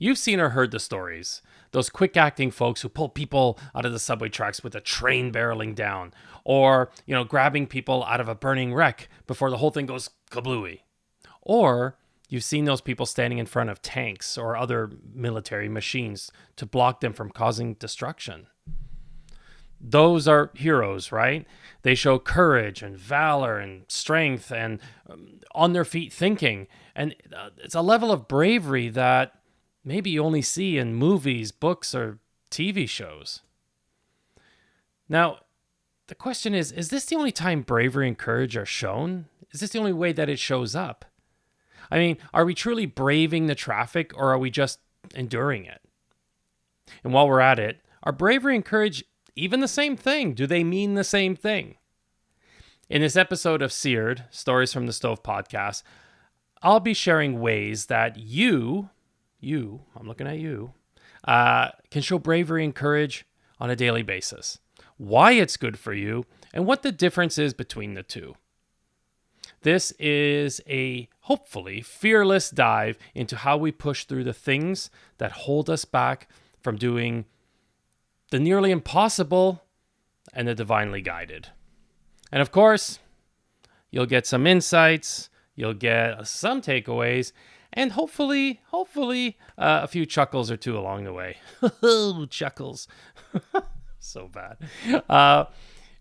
You've seen or heard the stories. Those quick-acting folks who pull people out of the subway tracks with a train barreling down. Or, grabbing people out of a burning wreck before the whole thing goes kablooey. Or you've seen those people standing in front of tanks or other military machines to block them from causing destruction. Those are heroes, right? They show courage and valor and strength and on their feet thinking. And it's a level of bravery that maybe you only see in movies, books, or TV shows. Now, the question is this the only time bravery and courage are shown? Is this the only way that it shows up? I mean, are we truly braving the traffic, or are we just enduring it? And while we're at it, are bravery and courage even the same thing? Do they mean the same thing? In this episode of Seared, Stories from the Stove podcast, I'll be sharing ways that you, I'm looking at you, can show bravery and courage on a daily basis, why it's good for you, and what the difference is between the two. This is a hopefully fearless dive into how we push through the things that hold us back from doing the nearly impossible and the divinely guided. And of course, you'll get some insights, you'll get some takeaways, and hopefully, a few chuckles or two along the way. Chuckles. So bad.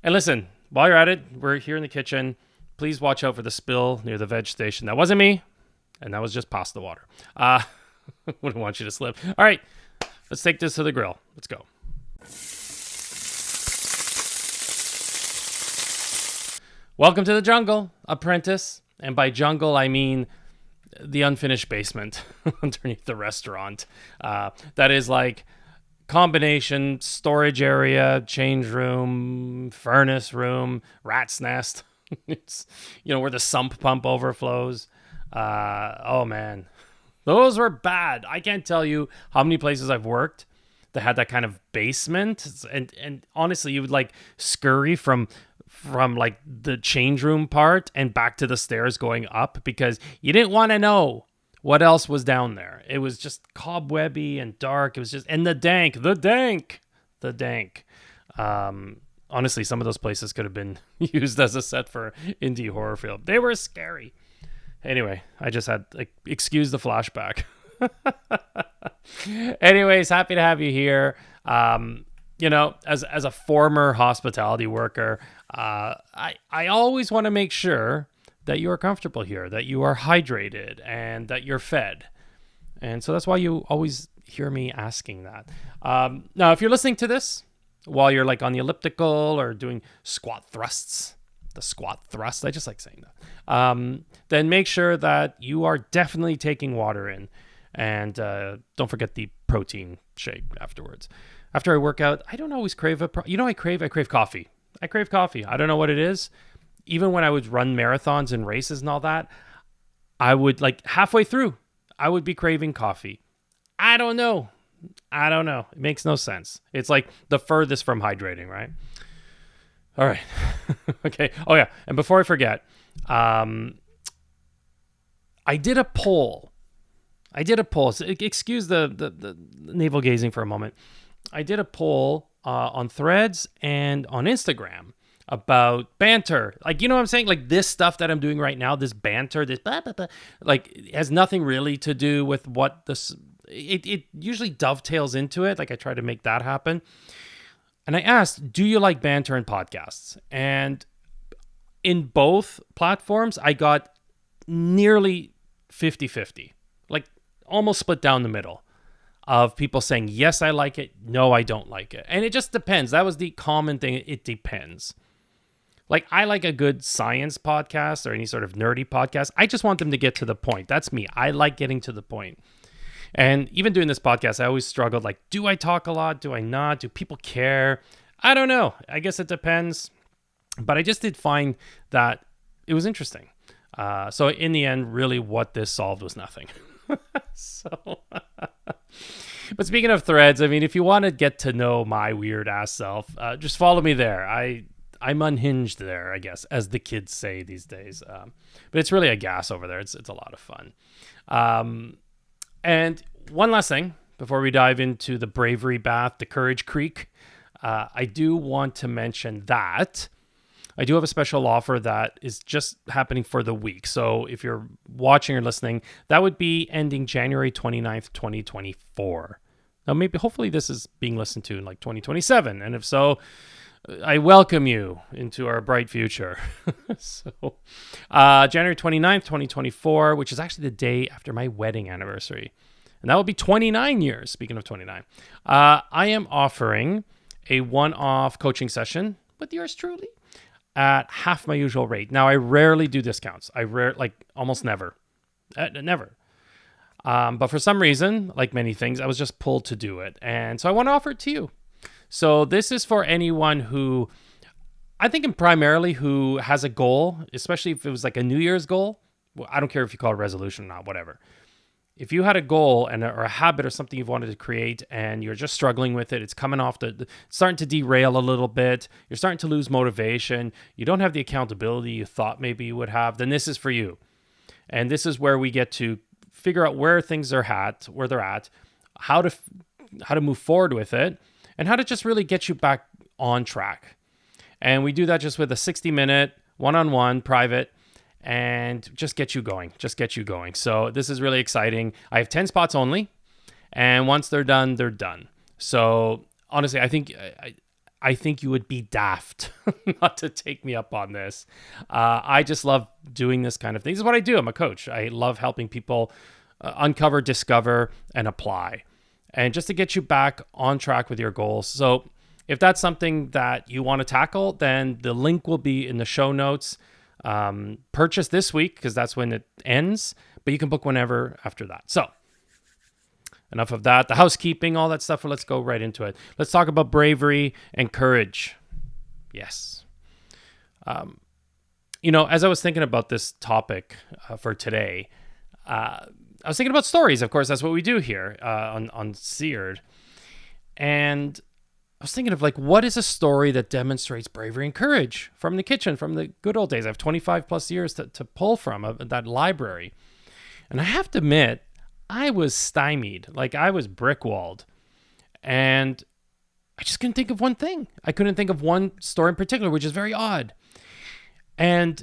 And listen, while you're at it, we're here in the kitchen. Please watch out for the spill near the veg station. That wasn't me, and that was just pasta water. Wouldn't want you to slip. All right, let's take this to the grill. Let's go. Welcome to the jungle, apprentice. And by jungle, I mean the unfinished basement underneath the restaurant. That is like combination storage area, change room, furnace room, rat's nest. It's, where the sump pump overflows. Oh man, those were bad. I can't tell you how many places I've worked that had that kind of basement. And honestly, you would like scurry from like the change room part and back to the stairs going up because you didn't want to know what else was down there. It was just cobwebby and dark. It was just, and the dank. Honestly, some of those places could have been used as a set for indie horror film. They were scary. Anyway, I just had, excuse the flashback. Anyways, happy to have you here. As a former hospitality worker, I always want to make sure that you are comfortable here, that you are hydrated, and that you're fed. And so that's why you always hear me asking that. Now, if you're listening to this while you're like on the elliptical or doing squat thrusts, the squat thrust, I just like saying that, then make sure that you are definitely taking water in. And don't forget the protein shake afterwards. After I work out, I don't always crave I crave coffee. I crave coffee. I don't know what it is. Even when I would run marathons and races and all that, I would halfway through, I would be craving coffee. I don't know. It makes no sense. It's like the furthest from hydrating, right? All right. Okay. Oh yeah. And before I forget, I did a poll. So excuse the navel gazing for a moment. I did a poll on Threads and on Instagram about banter. What I'm saying? Like this stuff that I'm doing right now, this banter, this blah, blah, blah, it has nothing really to do with what this, it usually dovetails into it. I try to make that happen. And I asked, do you like banter in podcasts? And in both platforms, I got nearly 50-50, almost split down the middle of people saying, yes, I like it. No, I don't like it. And it just depends. That was the common thing. It depends. I like a good science podcast or any sort of nerdy podcast. I just want them to get to the point. That's me. I like getting to the point. And even doing this podcast, I always struggled. Do I talk a lot? Do I not? Do people care? I don't know. I guess it depends. But I just did find that it was interesting. So in the end, really what this solved was nothing. But speaking of Threads, if you want to get to know my weird ass self, just follow me there. I'm unhinged there, I guess, as the kids say these days. But it's really a gas over there. It's a lot of fun. And one last thing before we dive into the bravery bath, the courage creek. I do want to mention that I do have a special offer that is just happening for the week. So if you're watching or listening, that would be ending January 29th, 2024. Now, maybe, hopefully this is being listened to in like 2027. And if so, I welcome you into our bright future. So January 29th, 2024, which is actually the day after my wedding anniversary. And that will be 29 years, speaking of 29. I am offering a one-off coaching session with yours truly at half my usual rate. Now, I rarely do discounts. Almost never. Never. But for some reason, like many things, I was just pulled to do it. And so I want to offer it to you. So this is for anyone who, I think primarily who has a goal, especially if it was like a New Year's goal. Well, I don't care if you call it resolution or not, whatever. If you had a goal or a habit or something you've wanted to create and you're just struggling with it, it's coming off starting to derail a little bit, you're starting to lose motivation, you don't have the accountability you thought maybe you would have, then this is for you. And this is where we get to figure out where things are at, where they're at, how to move forward with it, and how to just really get you back on track. And we do that just with a 60-minute one-on-one private and just get you going. So this is really exciting. I have 10 spots only, and once they're done, they're done. So honestly, I think you would be daft not to take me up on this. I just love doing this kind of thing. This is what I do. I'm a coach. I love helping people uncover, discover, and apply, and just to get you back on track with your goals. So if that's something that you want to tackle, then the link will be in the show notes. Purchase this week because that's when it ends, but you can book whenever after that. So enough of that, the housekeeping, all that stuff. Let's go right into it. Let's talk about bravery and courage. Yes. As I was thinking about this topic for today, I was thinking about stories. Of course, that's what we do here on Seared. And I was thinking of what is a story that demonstrates bravery and courage from the kitchen, from the good old days. I have 25 plus years to pull from that library. And I have to admit, I was stymied. I was brick-walled. And I just couldn't think of one thing. I couldn't think of one story in particular, which is very odd. And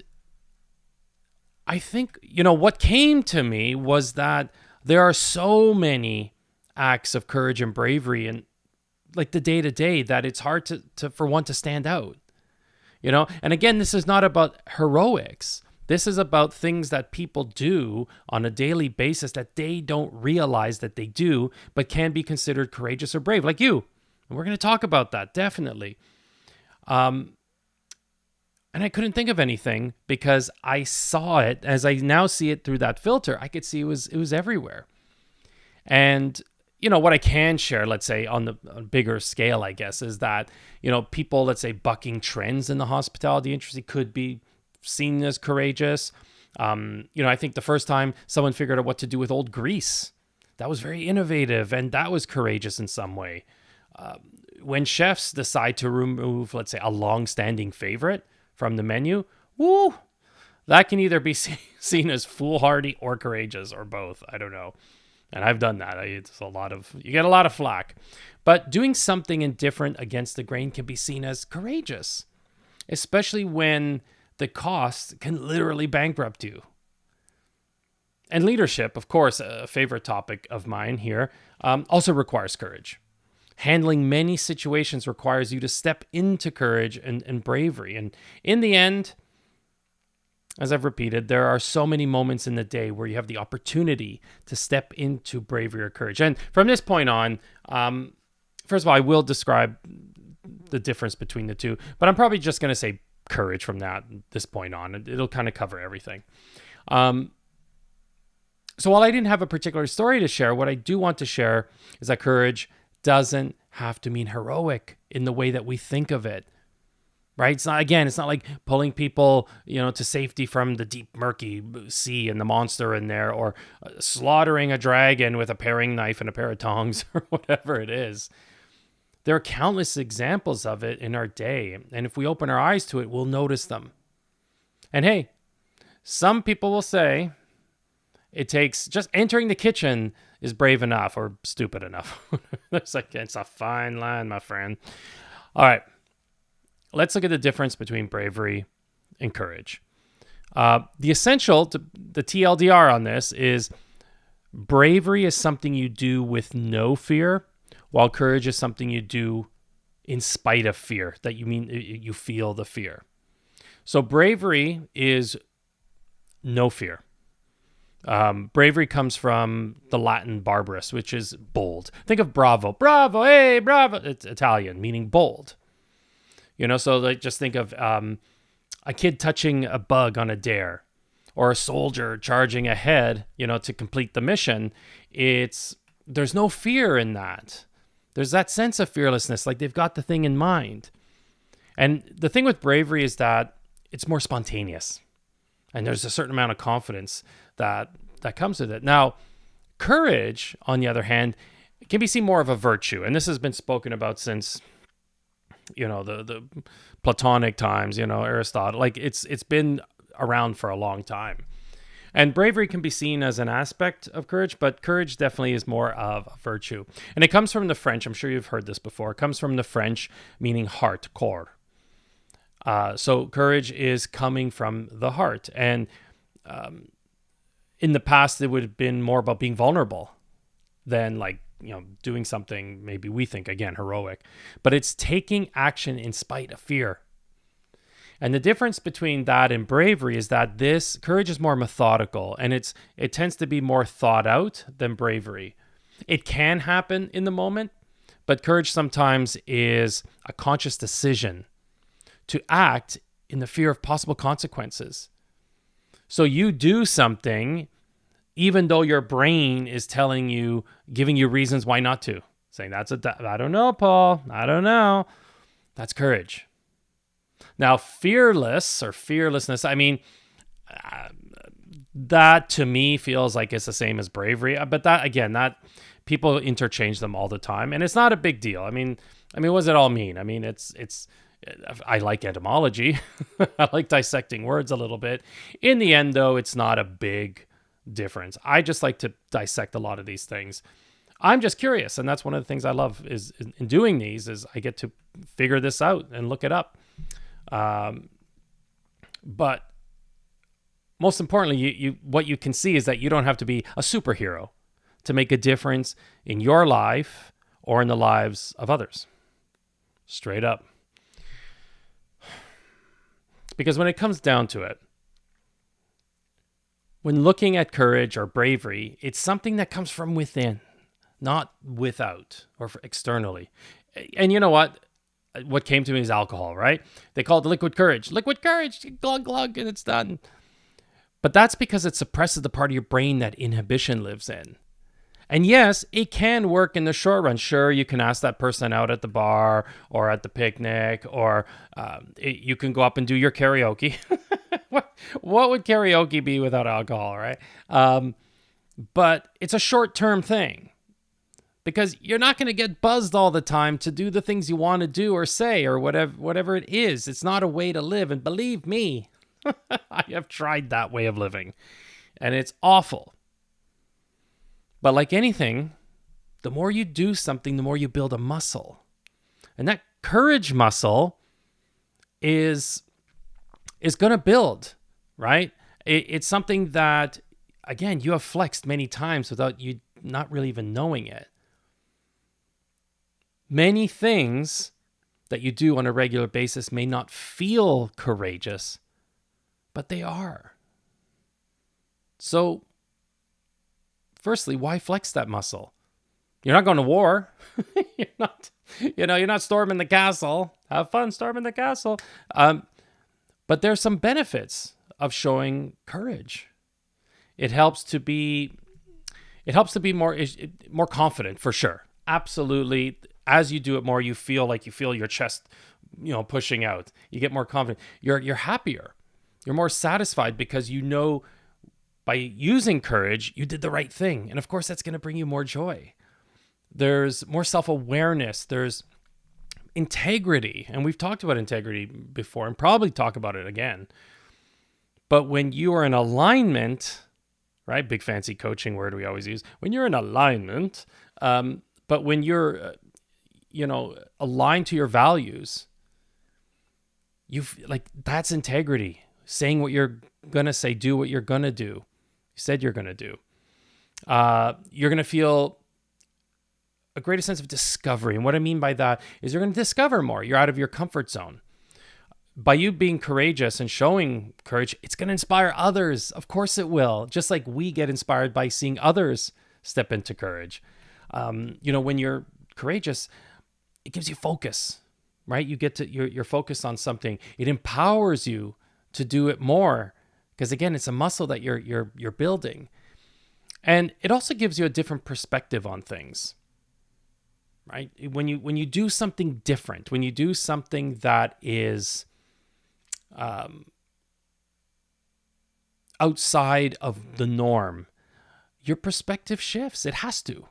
I think, what came to me was that there are so many acts of courage and bravery and the day-to-day that it's hard for one to stand out, And again, this is not about heroics. This is about things that people do on a daily basis that they don't realize that they do, but can be considered courageous or brave, like you. And we're going to talk about that, definitely. And I couldn't think of anything because I saw it, as I now see it through that filter, I could see it was everywhere. And what I can share, let's say on a bigger scale, I guess, is that, people, let's say, bucking trends in the hospitality industry could be seen as courageous. I think the first time someone figured out what to do with old grease, that was very innovative and that was courageous in some way. When chefs decide to remove, let's say, a long-standing favorite from the menu, woo, that can either be seen as foolhardy or courageous or both. I don't know. And I've done that. You get a lot of flack. But doing something indifferent against the grain can be seen as courageous, especially when the cost can literally bankrupt you. And leadership, of course, a favorite topic of mine here, also requires courage. Handling many situations requires you to step into courage and bravery. And in the end, as I've repeated, there are so many moments in the day where you have the opportunity to step into bravery or courage. And from this point on, first of all, I will describe the difference between the two, but I'm probably just going to say courage from this point on. It'll kind of cover everything. So while I didn't have a particular story to share, what I do want to share is that courage doesn't have to mean heroic in the way that we think of it. Right? It's not like pulling people, to safety from the deep, murky sea and the monster in there, or slaughtering a dragon with a paring knife and a pair of tongs or whatever it is. There are countless examples of it in our day. And if we open our eyes to it, we'll notice them. And hey, some people will say it takes just entering the kitchen is brave enough or stupid enough. It's a fine line, my friend. All right. Let's look at the difference between bravery and courage. The TLDR on this is bravery is something you do with no fear, while courage is something you do in spite of fear, that you feel the fear. So bravery is no fear. Bravery comes from the Latin barbarus, which is bold. Think of bravo. Bravo, hey, bravo. It's Italian, meaning bold. So like just think of a kid touching a bug on a dare, or a soldier charging ahead, to complete the mission. There's no fear in that. There's that sense of fearlessness, like they've got the thing in mind. And the thing with bravery is that it's more spontaneous. And there's a certain amount of confidence that comes with it. Now, courage, on the other hand, can be seen more of a virtue. And this has been spoken about since, the Platonic times, Aristotle. Like it's been around for a long time. And bravery can be seen as an aspect of courage, but courage definitely is more of a virtue. And it comes from the French. I'm sure you've heard this before. It comes from the French, meaning heart, corps. So courage is coming from the heart. And in the past, it would have been more about being vulnerable than doing something maybe we think, again, heroic. But it's taking action in spite of fear. And the difference between that and bravery is that this courage is more methodical, and it tends to be more thought out than bravery. It can happen in the moment, but courage sometimes is a conscious decision to act in the fear of possible consequences. So you do something even though your brain is telling you, giving you reasons why not to. Saying, I don't know, Paul. I don't know. That's courage. Now, fearless or fearlessness, that to me feels like it's the same as bravery. But that people interchange them all the time, and it's not a big deal. What does it all mean? I like etymology. I like dissecting words a little bit. In the end, though, it's not a big difference. I just like to dissect a lot of these things. I'm just curious, and that's one of the things I love is in doing these is I get to figure this out and look it up. But most importantly, what you can see is that you don't have to be a superhero to make a difference in your life or in the lives of others. Straight up. Because when it comes down to it, when looking at courage or bravery, it's something that comes from within, not without or externally. And you know what? What came to me is alcohol, right? They call it liquid courage. Liquid courage, glug, glug, and it's done. But that's because it suppresses the part of your brain that inhibition lives in. And yes, it can work in the short run. Sure, you can ask that person out at the bar or at the picnic, or you can go up and do your karaoke. What would karaoke be without alcohol, right? But it's a short-term thing. Because you're not going to get buzzed all the time to do the things you want to do or say or whatever it is. It's not a way to live. And believe me, I have tried that way of living. And it's awful. But like anything, the more you do something, the more you build a muscle. And that courage muscle is going to build, right? It's something that, again, you have flexed many times without you not really even knowing it. Many things that you do on a regular basis may not feel courageous, but they are. So, firstly, why flex that muscle? You're not going to war. You're not storming the castle. Have fun storming the castle. But there's some benefits of showing courage. It helps to be more confident, for sure. Absolutely. As you do it more, you feel your chest, pushing out. You get more confident. You're happier. You're more satisfied because you know by using courage, you did the right thing. And of course, that's going to bring you more joy. There's more self-awareness. There's integrity. And we've talked about integrity before and probably talk about it again. But when you are in alignment, right? Big fancy coaching word we always use. When you're in alignment, but when you're, aligned to your values, that's integrity. Saying what you're gonna say, do what you're gonna do. You said you're gonna do. You're gonna feel a greater sense of discovery. And what I mean by that is you're gonna discover more. You're out of your comfort zone. By you being courageous and showing courage, it's going to inspire others. Of course it will. Just like we get inspired by seeing others step into courage. When you're courageous, it gives you focus, right? You're focused on something. It empowers you to do it more because again, it's a muscle that you're building. And it also gives you a different perspective on things. Right? When you do something different, when you do something that is outside of the norm, your perspective shifts. It has to.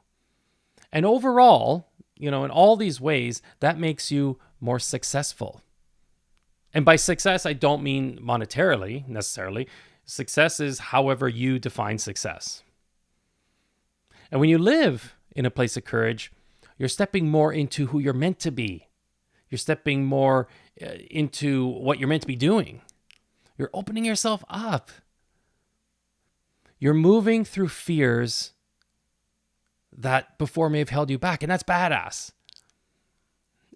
And overall, in all these ways, that makes you more successful. And by success, I don't mean monetarily necessarily. Success is however you define success. And when you live in a place of courage, you're stepping more into who you're meant to be. You're stepping more into what you're meant to be doing. You're opening yourself up. You're moving through fears that before may have held you back, and that's badass.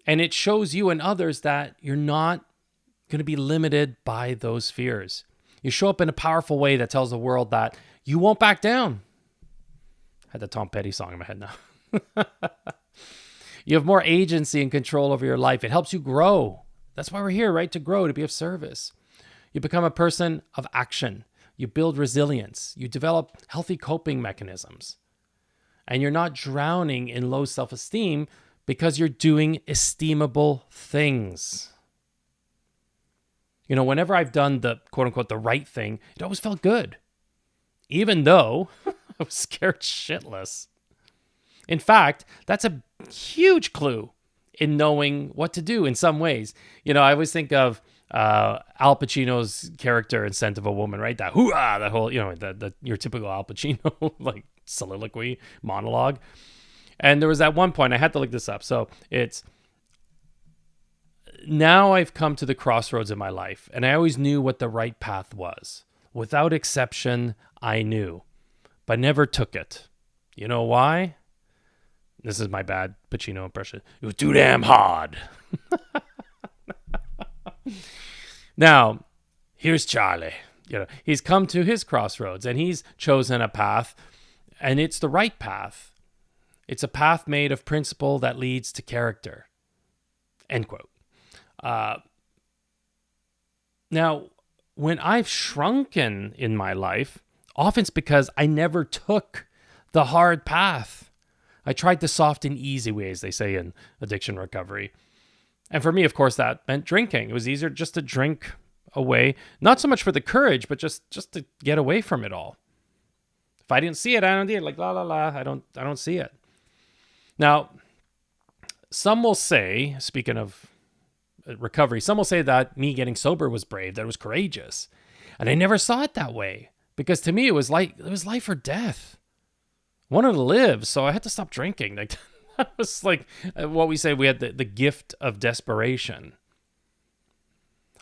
And it shows you and others that you're not going to be limited by those fears. You show up in a powerful way that tells the world that you won't back down. I had the Tom Petty song in my head now. You have more agency and control over your life. It helps you grow. That's why we're here, right? To grow, to be of service. You become a person of action. You build resilience. You develop healthy coping mechanisms. And you're not drowning in low self-esteem because you're doing esteemable things. Whenever I've done the quote unquote the right thing, it always felt good. Even though I was scared shitless. In fact, that's a huge clue in knowing what to do in some ways. I always think of Al Pacino's character in Scent of a Woman, right? That hoo-ah, that whole, your typical Al Pacino like soliloquy monologue. And there was at one point, I had to look this up. So it's, now I've come to the crossroads in my life and I always knew what the right path was. Without exception, I knew, but never took it. You know why? This is my bad Pacino impression. It was too damn hard. Now, here's Charlie. He's come to his crossroads and he's chosen a path, and it's the right path. It's a path made of principle that leads to character. End quote. Now, when I've shrunken in my life, often it's because I never took the hard path. I tried the soft and easy ways, they say in addiction recovery. And for me, of course, that meant drinking. It was easier just to drink away, not so much for the courage, but just to get away from it all. If I didn't see it, I don't do it. Like, la, la, la, I don't see it. Now, some will say, speaking of recovery, some will say that me getting sober was brave, that it was courageous. And I never saw it that way, because to me, it was life or death. I wanted to live, so I had to stop drinking. Like, that was like what we say, we had the gift of desperation.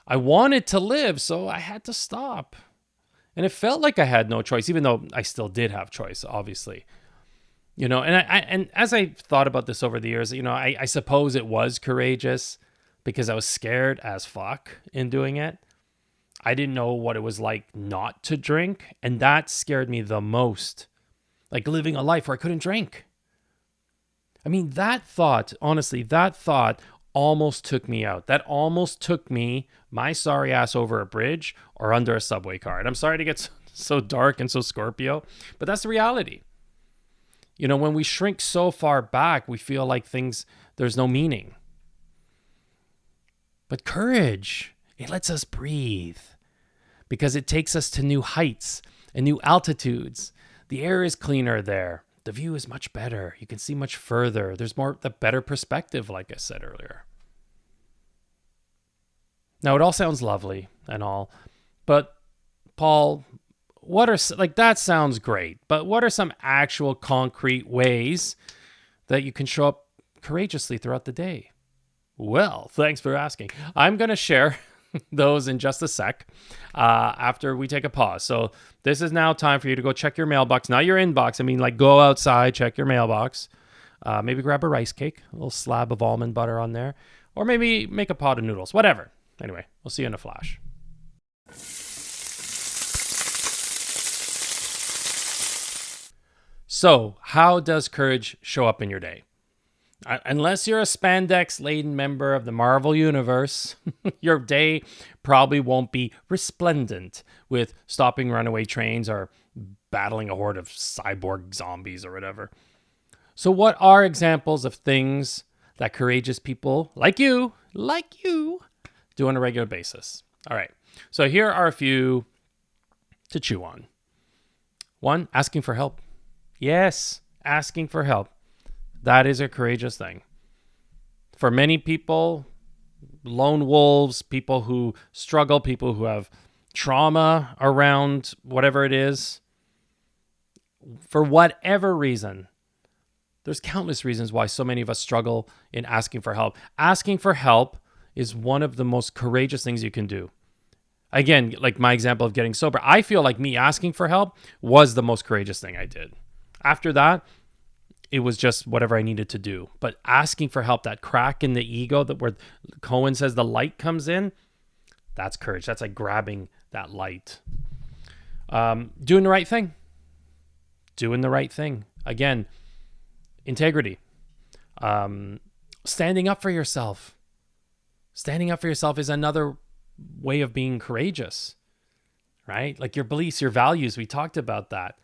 I wanted to live, so I had to stop. And it felt like I had no choice, even though I still did have choice, obviously. And as I thought about this over the years, I suppose it was courageous because I was scared as fuck in doing it. I didn't know what it was like not to drink, and that scared me the most. Like living a life where I couldn't drink. I mean, that thought almost took me out. That almost took me, my sorry ass, over a bridge or under a subway car. And I'm sorry to get so dark and so Scorpio, but that's the reality. When we shrink so far back, we feel like there's no meaning. But courage, it lets us breathe because it takes us to new heights and new altitudes. The air is cleaner there. The view is much better. You can see much further. There's the better perspective, like I said earlier. Now, it all sounds lovely and all, but Paul, like that sounds great, but what are some actual concrete ways that you can show up courageously throughout the day? Well, thanks for asking. I'm going to share those in just a sec after we take a pause. So this is now time for you to go check your mailbox, not your inbox. I mean, like go outside, check your mailbox. Maybe grab a rice cake, a little slab of almond butter on there, or maybe make a pot of noodles, whatever. Anyway, we'll see you in a flash. So, how does courage show up in your day? Unless you're a spandex-laden member of the Marvel Universe, your day probably won't be resplendent with stopping runaway trains or battling a horde of cyborg zombies or whatever. So what are examples of things that courageous people like you, do on a regular basis? All right. So here are a few to chew on. One, asking for help. Yes, asking for help. That is a courageous thing. For many people, lone wolves, people who struggle, people who have trauma around whatever it is, for whatever reason, there's countless reasons why so many of us struggle in asking for help. Asking for help is one of the most courageous things you can do. Again, like my example of getting sober, I feel like me asking for help was the most courageous thing I did. After that, it was just whatever I needed to do. But asking for help, that crack in the ego that where Cohen says the light comes in, that's courage. That's like grabbing that light. Doing the right thing. Doing the right thing. Again, integrity. Standing up for yourself. Standing up for yourself is another way of being courageous, right? Like your beliefs, your values. We talked about that.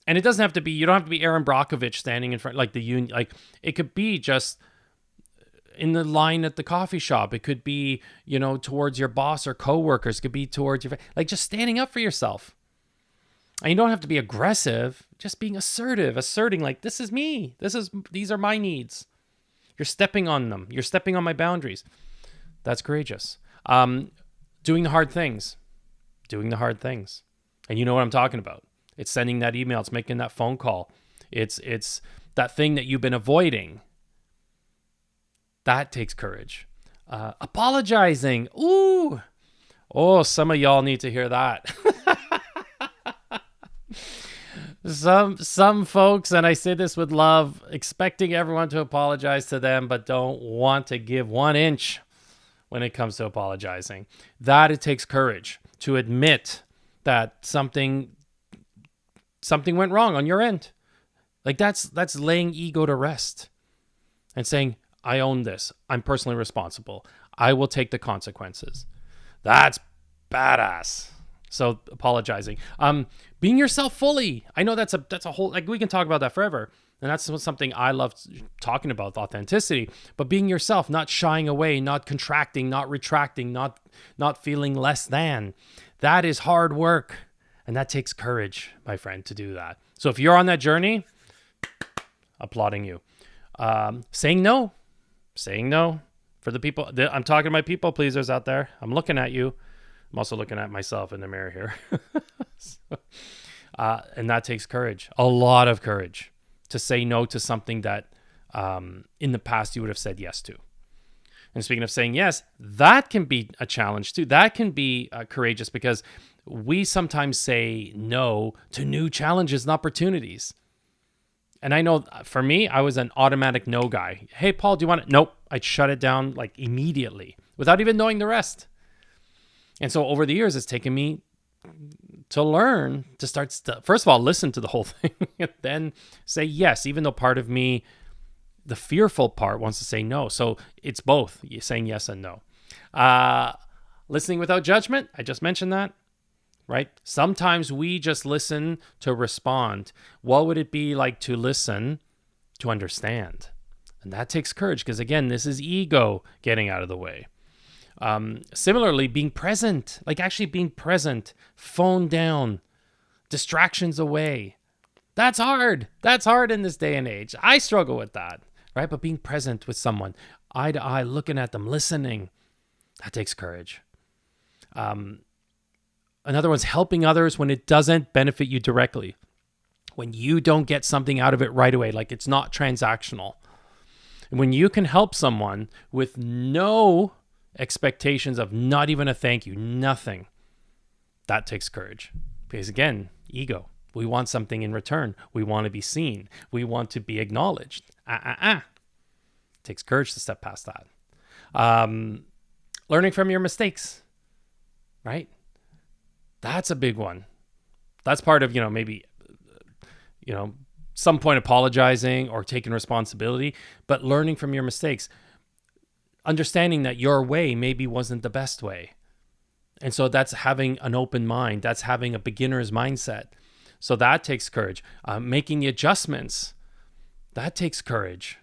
And it doesn't have to be, you don't have to be Aaron Brockovich standing in front, like the union, like it could be just in the line at the coffee shop. It could be, towards your boss or coworkers. It could be towards your, like just standing up for yourself. And you don't have to be aggressive, just being asserting like, this is me. These are my needs. You're stepping on them. You're stepping on my boundaries. That's courageous. Doing the hard things. And you know what I'm talking about. It's sending that email. It's making that phone call. It's that thing that you've been avoiding. That takes courage. Apologizing. Ooh. Oh, some of y'all need to hear that. Some folks, and I say this with love, expecting everyone to apologize to them, but don't want to give 1 inch when it comes to apologizing. That it takes courage to admit that something went wrong on your end. Like that's laying ego to rest and saying, I own this. I'm personally responsible. I will take the consequences. That's badass. So apologizing. Being yourself fully. I know that's a whole, like we can talk about that forever. And that's something I love talking about, authenticity. But being yourself, not shying away, not contracting, not retracting, not feeling less than. That is hard work. And that takes courage, my friend, to do that. So if you're on that journey, applauding you. Saying no for the people. I'm talking to my people pleasers out there. I'm looking at you. I'm also looking at myself in the mirror here. And that takes courage, a lot of courage, to say no to something that in the past you would have said yes to. And speaking of saying yes, that can be a challenge too. That can be courageous because we sometimes say no to new challenges and opportunities. And I know for me, I was an automatic no guy. Hey, Paul, do you want it? Nope. I'd shut it down like immediately without even knowing the rest. And so over the years, it's taken me to learn to start, first of all, listen to the whole thing and then say yes, even though part of me, the fearful part, wants to say no. So it's both. You're saying yes and no. Listening without judgment. I just mentioned that. Right? Sometimes we just listen to respond. What would it be like to listen to understand? And that takes courage because, again, this is ego getting out of the way. Similarly, being present, like actually being present, phone down, distractions away. That's hard. That's hard in this day and age. I struggle with that, right? But being present with someone, eye to eye, looking at them, listening, that takes courage. Another one's helping others when it doesn't benefit you directly. When you don't get something out of it right away, like it's not transactional. And when you can help someone with no expectations of not even a thank you, nothing, that takes courage. Because again, ego. We want something in return. We want to be seen. We want to be acknowledged. It takes courage to step past that. Learning from your mistakes, right? That's a big one. That's part of, maybe, some point apologizing or taking responsibility, but learning from your mistakes, understanding that your way maybe wasn't the best way. And so that's having an open mind. That's having a beginner's mindset. So that takes courage. Making the adjustments, that takes courage.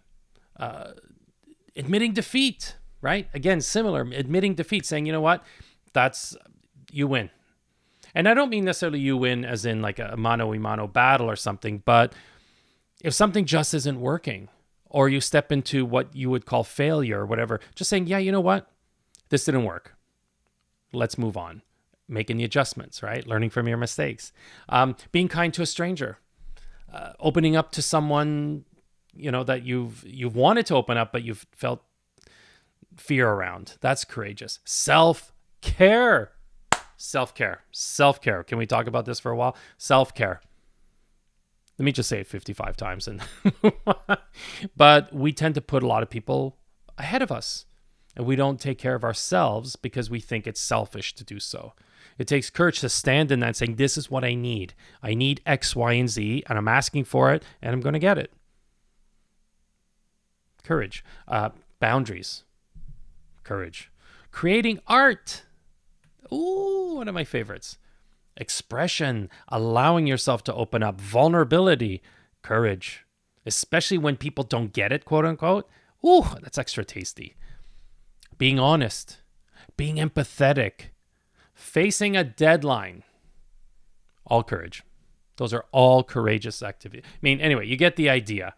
Admitting defeat, right? Again, similar, admitting defeat, saying, you know what, you win. And I don't mean necessarily you win as in like a mano-a-mano battle or something, but if something just isn't working, or you step into what you would call failure or whatever, just saying, yeah, you know what, this didn't work. Let's move on. Making the adjustments, right? Learning from your mistakes. Being kind to a stranger. Opening up to someone, that you've wanted to open up, but you've felt fear around. That's courageous. Self-care. Self-care. Can we talk about this for a while? Self-care. Let me just say it 55 times. But we tend to put a lot of people ahead of us. And we don't take care of ourselves because we think it's selfish to do so. It takes courage to stand in that and saying, this is what I need. I need X, Y, and Z, and I'm asking for it, and I'm going to get it. Courage. Boundaries. Courage. Creating art. Ooh, one of my favorites. Expression. Allowing yourself to open up. Vulnerability. Courage. Especially when people don't get it, quote unquote. Ooh, that's extra tasty. Being honest. Being empathetic. Facing a deadline. All courage. Those are all courageous activities. Anyway, you get the idea.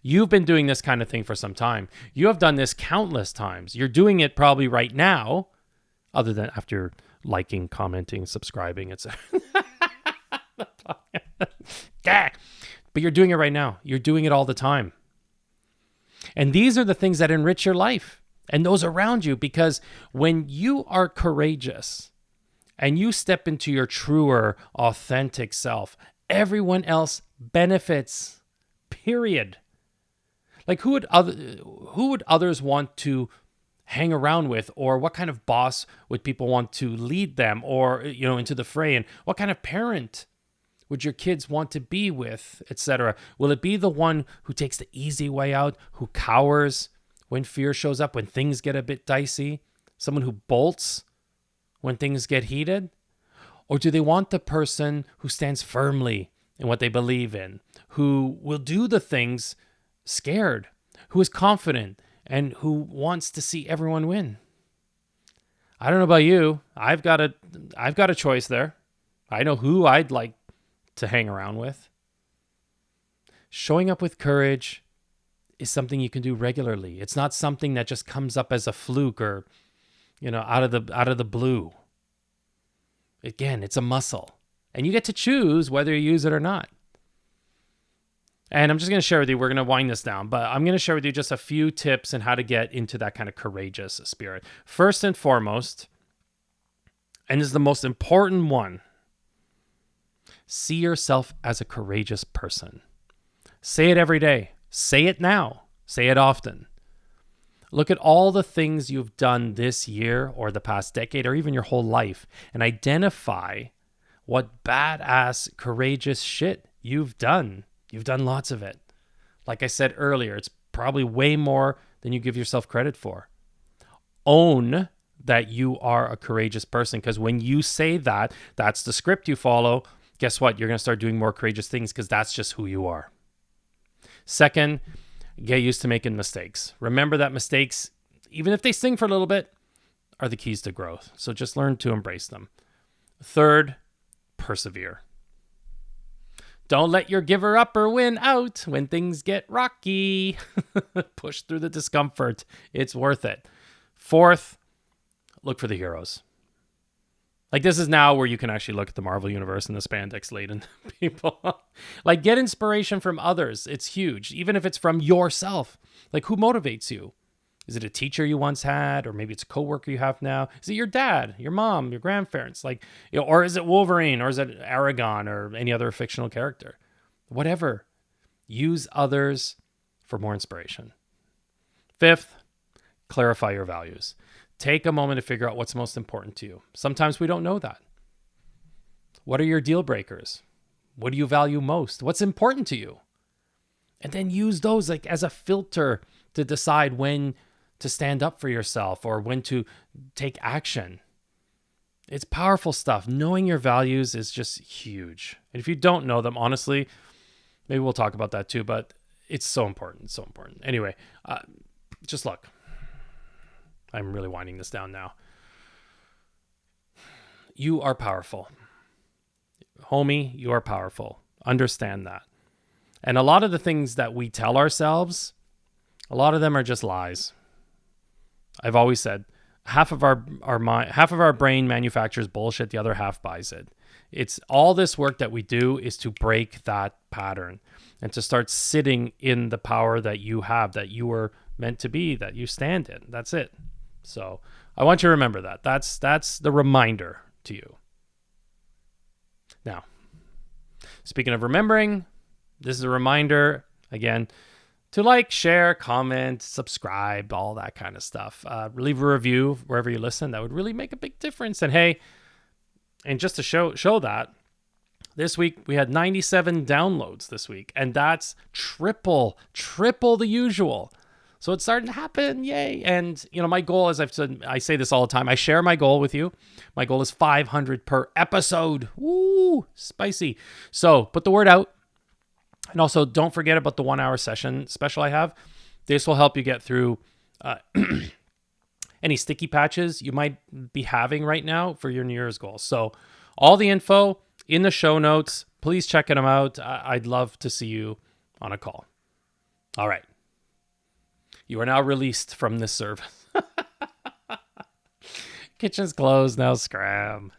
You've been doing this kind of thing for some time. You have done this countless times. You're doing it probably right now, other than after liking, commenting, subscribing, etc. But you're doing it right now. You're doing it all the time. And these are the things that enrich your life and those around you, because when you are courageous and you step into your truer, authentic self, everyone else benefits, period. Like who would others want to hang around with, or what kind of boss would people want to lead them or, into the fray? And what kind of parent would your kids want to be with, etc.? Will it be the one who takes the easy way out, who cowers when fear shows up, when things get a bit dicey? Someone who bolts when things get heated? Or do they want the person who stands firmly in what they believe in, who will do the things scared, who is confident, and who wants to see everyone win? I don't know about you. I've got a choice there. I know who I'd like to hang around with. Showing up with courage is something you can do regularly. It's not something that just comes up as a fluke or, out of the blue. Again, it's a muscle, and you get to choose whether you use it or not. And I'm just going to share with you, we're going to wind this down, but I'm going to share with you just a few tips on how to get into that kind of courageous spirit. First and foremost, and this is the most important one, see yourself as a courageous person. Say it every day. Say it now. Say it often. Look at all the things you've done this year or the past decade or even your whole life and identify what badass, courageous shit you've done. You've done lots of it. Like I said earlier, it's probably way more than you give yourself credit for. Own that you are a courageous person, because when you say that, that's the script you follow. Guess what? You're going to start doing more courageous things because that's just who you are. Second, get used to making mistakes. Remember that mistakes, even if they sting for a little bit, are the keys to growth. So just learn to embrace them. Third, persevere. Don't let your giver-upper win out when things get rocky. Push through the discomfort. It's worth it. Fourth, look for the heroes. Like, this is now where you can actually look at the Marvel universe and the spandex laden people. Like, get inspiration from others. It's huge, even if it's from yourself. Like, who motivates you? Is it a teacher you once had, or maybe it's a coworker you have now? Is it your dad, your mom, your grandparents? Like, or is it Wolverine, or is it Aragon, or any other fictional character? Whatever. Use others for more inspiration. Fifth, clarify your values. Take a moment to figure out what's most important to you. Sometimes we don't know that. What are your deal breakers? What do you value most? What's important to you? And then use those like as a filter to decide when to stand up for yourself or when to take action. It's powerful stuff. Knowing your values is just huge. And if you don't know them, honestly, maybe we'll talk about that too, but it's so important. It's so important. Anyway, just look. I'm really winding this down now. You are powerful. Homie, you are powerful. Understand that. And a lot of the things that we tell ourselves, a lot of them are just lies. I've always said half of our brain manufactures bullshit, the other half buys it. It's all this work that we do is to break that pattern and to start sitting in the power that you have, that you were meant to be, that you stand in. That's it. So I want you to remember that. That's the reminder to you. Now, speaking of remembering, this is a reminder, again, to like, share, comment, subscribe, all that kind of stuff. Leave a review wherever you listen. That would really make a big difference. And hey, and just to show that, this week we had 97 downloads this week, and that's triple the usual. So it's starting to happen, yay. And, my goal, as I've said, I say this all the time, I share my goal with you. My goal is 500 per episode. Woo, spicy. So put the word out. And also don't forget about the 1 hour session special I have. This will help you get through any sticky patches you might be having right now for your New Year's goals. So all the info in the show notes, please check them out. I'd love to see you on a call. All right. You are now released from this service. Kitchen's closed, now scram.